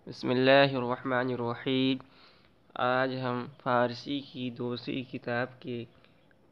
بسم اللہ الرحمن الرحیم۔ آج ہم فارسی کی دوسری کتاب کے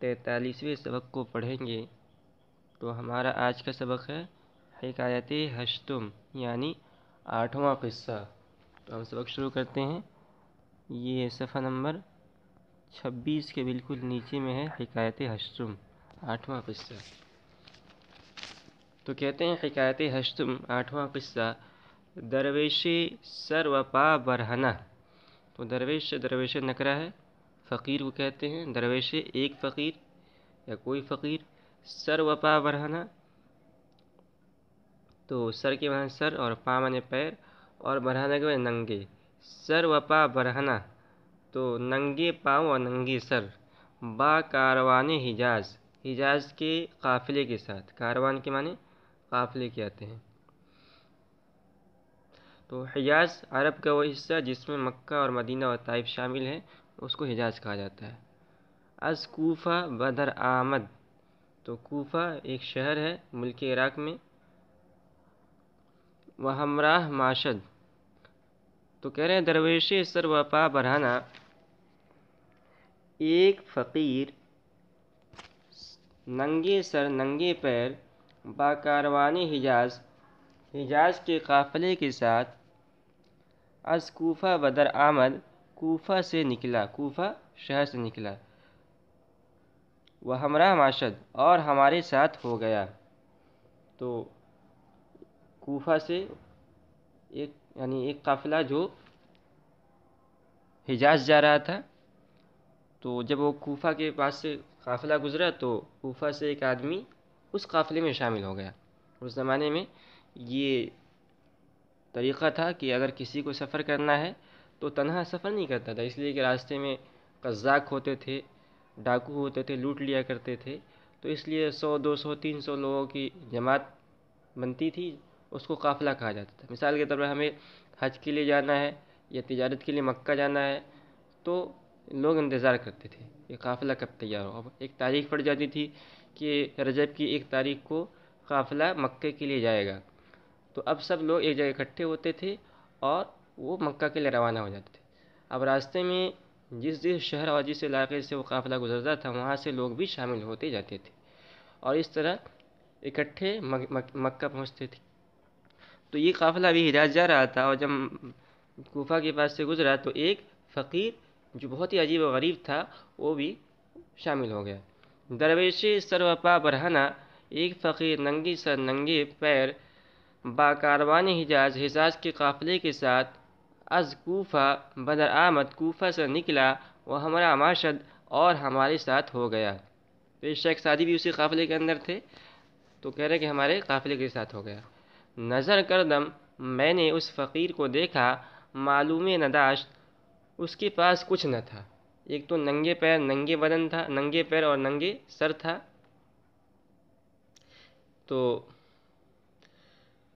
43ویں سبق کو پڑھیں گے۔ تو ہمارا آج کا سبق ہے حکایت ہشتم، یعنی 8واں قصہ۔ تو ہم سبق شروع کرتے ہیں۔ یہ صفحہ نمبر 26 کے بالکل نیچے میں ہے حکایت ہشتم، 8واں قصہ۔ تو کہتے ہیں حکایت ہشتم 8واں قصہ، درویش سر و پا برہنہ۔ تو درویش نکرہ ہے، فقیر کو کہتے ہیں۔ درویش ایک فقیر یا کوئی فقیر، سر و پا برہنہ، تو سر کے معنی سر اور پا معنی پیر اور برہنہ کے معنی ننگے۔ سر و پا برہنہ، تو ننگے پاؤں اور ننگے سر، با کاروان حجاز، حجاز کے قافلے کے ساتھ۔ کاروان کے معنی قافلے کے آتے ہیں۔ تو حجاز عرب کا وہ حصہ جس میں مکہ اور مدینہ اور طائف شامل ہیں، اس کو حجاز کہا جاتا ہے۔ از کوفہ بدر آمد، تو کوفہ ایک شہر ہے ملک عراق میں۔ وہ ہمراہ ماشد، تو کہہ رہے ہیں درویش سر و پا برہنہ، ایک فقیر ننگے سر ننگے پیر، با کاروان حجاز، حجاز کے قافلے کے ساتھ، از کوفہ بدر آمد، کوفہ سے نکلا، کوفہ شہر سے نکلا، وہ ہمراہ ماشد، اور ہمارے ساتھ ہو گیا۔ تو کوفہ سے ایک قافلہ جو حجاز جا رہا تھا، تو جب وہ کوفہ کے پاس سے قافلہ گزرا تو کوفہ سے ایک آدمی اس قافلے میں شامل ہو گیا۔ اس زمانے میں یہ طریقہ تھا کہ اگر کسی کو سفر کرنا ہے تو تنہا سفر نہیں کرتا تھا، اس لیے کہ راستے میں قزاق ہوتے تھے، ڈاکو ہوتے تھے، لوٹ لیا کرتے تھے، تو اس لیے 100 200 300 لوگوں کی جماعت بنتی تھی، اس کو قافلہ کہا جاتا تھا۔ مثال کے طور پر ہمیں حج کے لیے جانا ہے یا تجارت کے لیے مکہ جانا ہے، تو لوگ انتظار کرتے تھے کہ قافلہ کب تیار ہو۔ اب ایک تاریخ پڑ جاتی تھی کہ رجب کی 1 تاریخ کو قافلہ مکہ کے لیے جائے گا، تو اب سب لوگ ایک جگہ اکٹھے ہوتے تھے اور وہ مکہ کے لیے روانہ ہو جاتے تھے۔ اب راستے میں جس شہر اور جس علاقے سے وہ قافلہ گزرتا تھا، وہاں سے لوگ بھی شامل ہوتے جاتے تھے، اور اس طرح اکٹھے مکہ پہنچتے تھے۔ تو یہ قافلہ بھی حجاز جا رہا تھا، اور جب کوفہ کے پاس سے گزرا تو ایک فقیر جو بہت ہی عجیب و غریب تھا وہ بھی شامل ہو گیا۔ درویش سر و پا برہنہ، ایک فقیر ننگی سر ننگے پیر، با کاروان حجاز، حجاز کے قافلے کے ساتھ، از کوفہ بدر آمد، کوفہ سے نکلا، وہ ہمارا ماشد، اور ہمارے ساتھ ہو گیا۔ تو یہ شیخ سعدی بھی اسی قافلے کے اندر تھے، تو کہہ رہے کہ ہمارے قافلے کے ساتھ ہو گیا۔ نظر کردم، میں نے اس فقیر کو دیکھا، معلوم نداشت، اس کے پاس کچھ نہ تھا۔ ایک تو ننگے پیر ننگے بدن تھا، ننگے پیر اور ننگے سر تھا۔ تو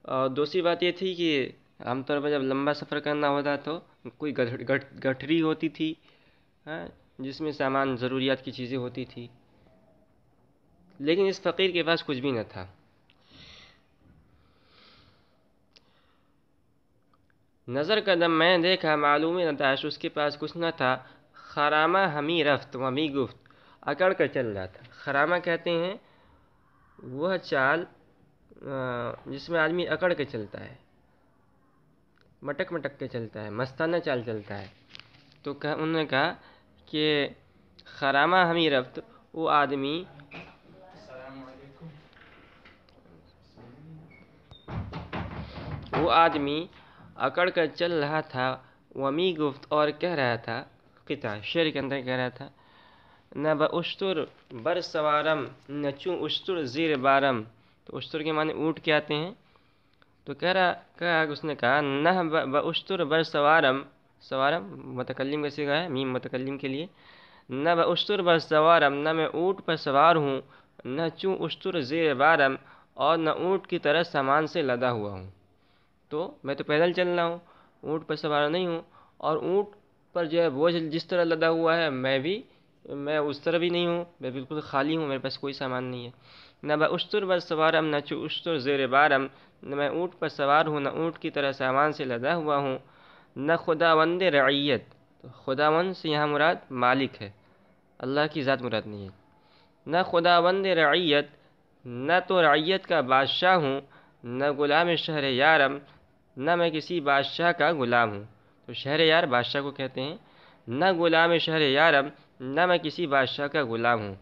اور دوسری بات یہ تھی کہ عام طور پر جب لمبا سفر کرنا ہوتا تو کوئی گٹھری ہوتی تھی، جس میں سامان ضروریات کی چیزیں ہوتی تھی، لیکن اس فقیر کے پاس کچھ بھی نہ تھا۔ نظر قدم، میں نے دیکھا، معلوم نداشت، اس کے پاس کچھ نہ تھا، خرامہ ہمی رفت ومی گفت، اکڑ کر چل رہا تھا۔ خرامہ کہتے ہیں وہ چال جس میں آدمی اکڑ کے چلتا ہے، مٹک مٹک کے چلتا ہے، مستانہ چال چلتا ہے۔ تو انہوں نے کہا کہ خرامہ ہمی رفت، وہ آدمی اکڑ کر چل رہا تھا، ومی گفت، اور کہہ رہا تھا، قطع شعر کے اندر کہہ رہا تھا، نہ با اشتر بر سوارم، نہ چوں اشتر زیر بارم۔ تو اشتر کے معنی اونٹ کے آتے ہیں۔ تو اس نے کہا، نہ با اشتر بر سوارم، سوارم متکلم کا صیغہ ہے، میم متکلم کے لیے، نہ با اشتر بر سوارم، نہ میں اونٹ پر سوار ہوں، نہ چوں اشتر زیر بارم، اور نہ اونٹ کی طرح سامان سے لدا ہوا ہوں۔ تو میں تو پیدل چل رہا ہوں، اونٹ پر سوار نہیں ہوں، اور اونٹ پر جو ہے بوجھ جس طرح لدا ہوا ہے، میں اس طرح بھی نہیں ہوں، میں بالکل خالی ہوں، میرے پاس کوئی سامان نہیں ہے۔ نہ با اشتر بر سوارم، نہ چو اشتر زیر بارم، نہ میں اونٹ پر سوار ہوں، نہ اونٹ کی طرح سامان سے لدا ہوا ہوں، نہ خداوند رعیت، تو خداوند سے یہاں مراد مالک ہے، اللہ کی ذات مراد نہیں ہے۔ نہ خداوند رعیت، نہ تو رعیت کا بادشاہ ہوں، نہ غلام شہر یارم، نہ میں کسی بادشاہ کا غلام ہوں۔ تو شہر یار بادشاہ کو کہتے ہیں۔ نہ غلام شہر یارم، نہ میں کسی بادشاہ کا غلام ہوں۔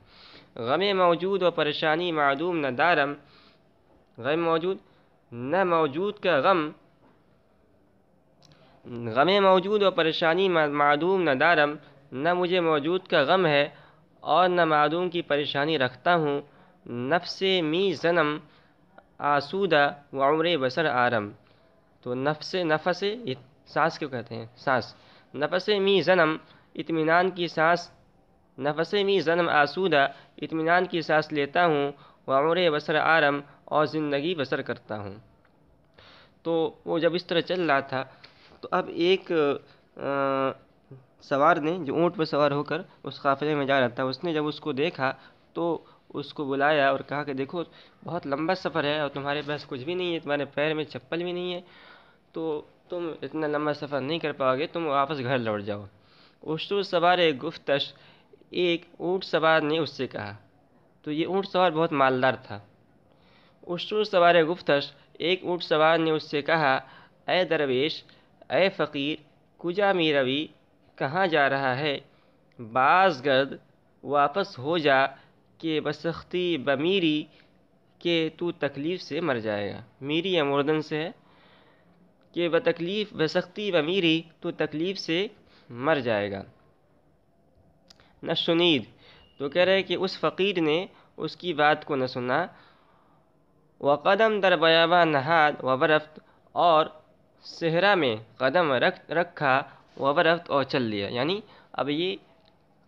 غم موجود و پریشانی معدوم نہ دارم، غم موجود، نہ موجود کا غم، غم موجود و پریشانی معدوم نہ دارم، نہ مجھے موجود کا غم ہے اور نہ معدوم کی پریشانی رکھتا ہوں۔ نفس می زنم آسودہ و عمر بسر آرم، تو نفس سانس کیوں کہتے ہیں؟ سانس۔ نفس می زنم اطمینان کی سانس، نفس می زنم آسودہ اطمینان کی سانس لیتا ہوں، و عمر بسر آرم اور زندگی بسر کرتا ہوں۔ تو وہ جب اس طرح چل رہا تھا تو اب ایک سوار نے، جو اونٹ پر سوار ہو کر اس قافلے میں جا رہا تھا، اس نے جب اس کو دیکھا تو اس کو بلایا اور کہا کہ دیکھو بہت لمبا سفر ہے اور تمہارے پاس کچھ بھی نہیں ہے، تمہارے پیر میں چپل بھی نہیں ہے، تو تم اتنا لمبا سفر نہیں کر پاؤ گے، تم واپس گھر لوٹ جاؤ۔ اشتر سوار گفتش، ایک اونٹ سوار نے اس سے کہا، تو یہ اونٹ سوار بہت مالدار تھا۔ اشتر سوار گفتش، ایک اونٹ سوار نے اس سے کہا، اے درویش، اے فقیر، کجا می روی، کہاں جا رہا ہے؟ باز گرد، واپس ہو جا، کہ بسختی بمیری، کہ تو تکلیف سے مر جائے گا۔ میری یا مردن سے ہے کہ بتکلیف، بسختی بمیری، تو تکلیف سے مر جائے گا۔ نہ شنید، تو کہہ رہے کہ اس فقیر نے اس کی بات کو نہ سنا۔ وقدم در بیاباں نہاد و برفت، اور صحرا میں قدم رکھا، و برفت، اور چل لیا۔ یعنی اب یہ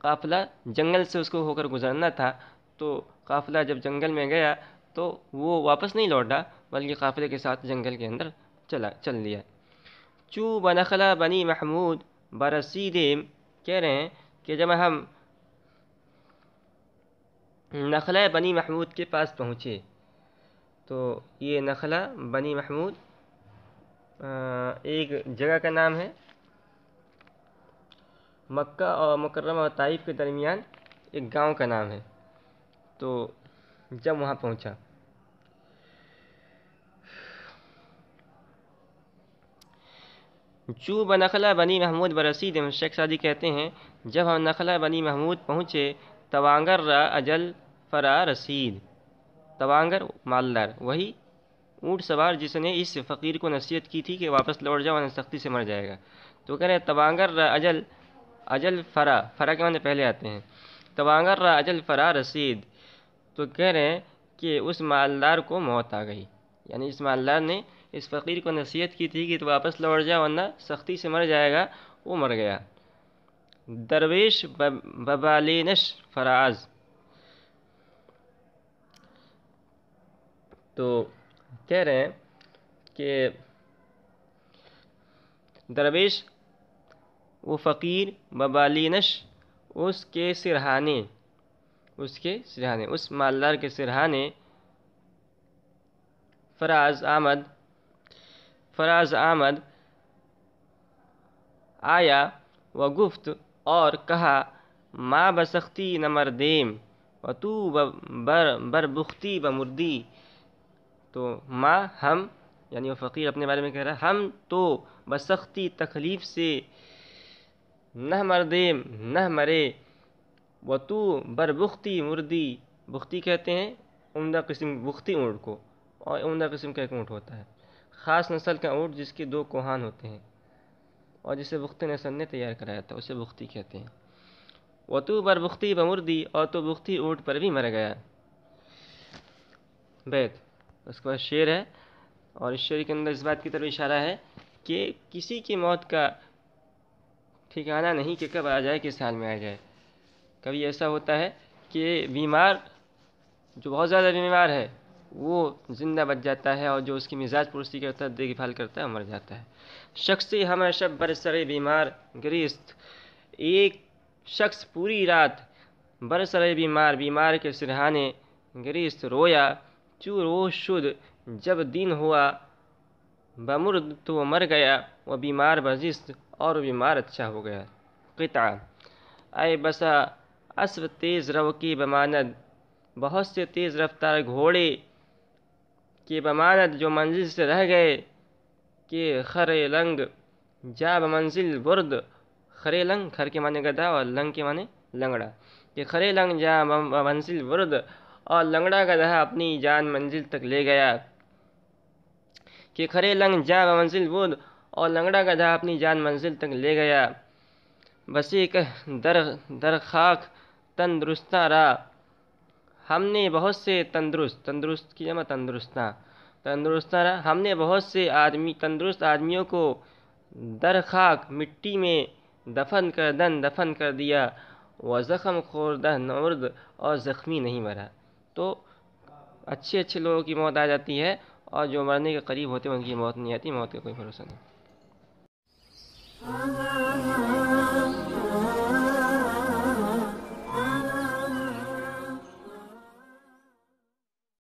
قافلہ جنگل سے اس کو ہو کر گزرنا تھا، تو قافلہ جب جنگل میں گیا تو وہ واپس نہیں لوٹا بلکہ قافلے کے ساتھ جنگل کے اندر چل لیا۔ چو بنخلا بنی محمود برسیدیم، کہہ رہے ہیں کہ جب ہم نخلا بنی محمود کے پاس پہنچے، تو یہ نخلا بنی محمود ایک جگہ کا نام ہے، مکہ اور مکرمہ اور طائف کے درمیان ایک گاؤں کا نام ہے۔ تو جب وہاں پہنچا، چو بنخلا بنی محمود برسیدیم، شیخ سعدی کہتے ہیں جب ہم نخلا بنی محمود پہنچے، توانگر را اجل فرا رسید، توانگر مالدار، وہی اونٹ سوار جس نے اس فقیر کو نصیحت کی تھی کہ واپس لوٹ جاؤ ورنہ سختی سے مر جائے گا، تو کہہ رہے ہیں توانگر را اجل، اجل فرا کے معنی پہلے آتے ہیں، توانگر را اجل فرا رسید، تو کہہ رہے ہیں کہ اس مالدار کو موت آ گئی، یعنی اس مالدار نے اس فقیر کو نصیحت کی تھی کہ تو واپس لوٹ جا ورنہ سختی سے مر جائے گا، وہ مر گیا۔ درویش ببالینش فراز، تو کہہ رہے ہیں کہ درویش، وہ فقیر، ببالینش، اس کے سرہانے، اس مالدار کے سرہانے، فراز آمد آیا، و گفت، اور کہا، ما بسختی نہ مردیم، و تو بربختی بمردی، تو ما، ہم، یعنی وہ فقیر اپنے بارے میں کہہ رہا ہے، ہم تو بسختی تکلیف سے نہ مردیم، نہ مرے، و تو بربختی مردی، بختی کہتے ہیں عمدہ قسم، بختی اونٹ کو، اور عمدہ قسم کا ایک اونٹ ہوتا ہے، خاص نسل کا اونٹ جس کے 2 کوہان ہوتے ہیں اور جسے بختی نسل نے تیار کرایا تھا، اسے بختی کہتے ہیں۔ وہ تو بر بختی بمردی، اور تو بختی اونٹ پر بھی مر گیا۔ بیت، اس کے بعد شعر ہے، اور اس شعر کے اندر اس بات کی طرف اشارہ ہے کہ کسی کی موت کا ٹھکانہ نہیں کہ کب آ جائے، کس حال میں آ جائے۔ کبھی ایسا ہوتا ہے کہ بیمار، جو بہت زیادہ بیمار ہے، وہ زندہ بچ جاتا ہے، اور جو اس کی مزاج پرستی کرتا ہے، دیکھ بھال کرتا ہے، مر جاتا ہے۔ شخصی ہمیں شب برسر بیمار گریست، ایک شخص پوری رات برسر بیمار کے سرہانے گریست رویا، چو روز شد، جب دن ہوا بمرد تو وہ مر گیا، وہ بیمار بزست اور وہ بیمار اچھا ہو گیا۔ قطعہ اے بسا اسب تیز رو کی بماند، بہت سے تیز رفتار گھوڑے کی بماند جو منزل سے رہ گئے، کہ خر لنگ جا بمنزل برد، خرے لنگ، خر کے معنی گدھا اور لنگ کے معنی لنگڑا، کہ خرے لنگ جا بمنزل برد، اور لنگڑا گدھا اپنی جان منزل تک لے گیا، کہ کھرے لنگ جا بمنزل برد، اور لنگڑا گدھا اپنی جان منزل تک لے گیا۔ بسی کہ در خاک تندرستاں را، ہم نے بہت سے تندرست کی جمع تندرستاں را، ہم نے بہت سے تندرست آدمیوں کو در خاک مٹی میں دفن کر دیا، وہ زخم خوردہ نورد، اور زخمی نہیں مرا۔ تو اچھے لوگوں کی موت آ جاتی ہے، اور جو مرنے کے قریب ہوتے ہیں ان کی موت نہیں آتی، موت کا کوئی بھروسہ نہیں۔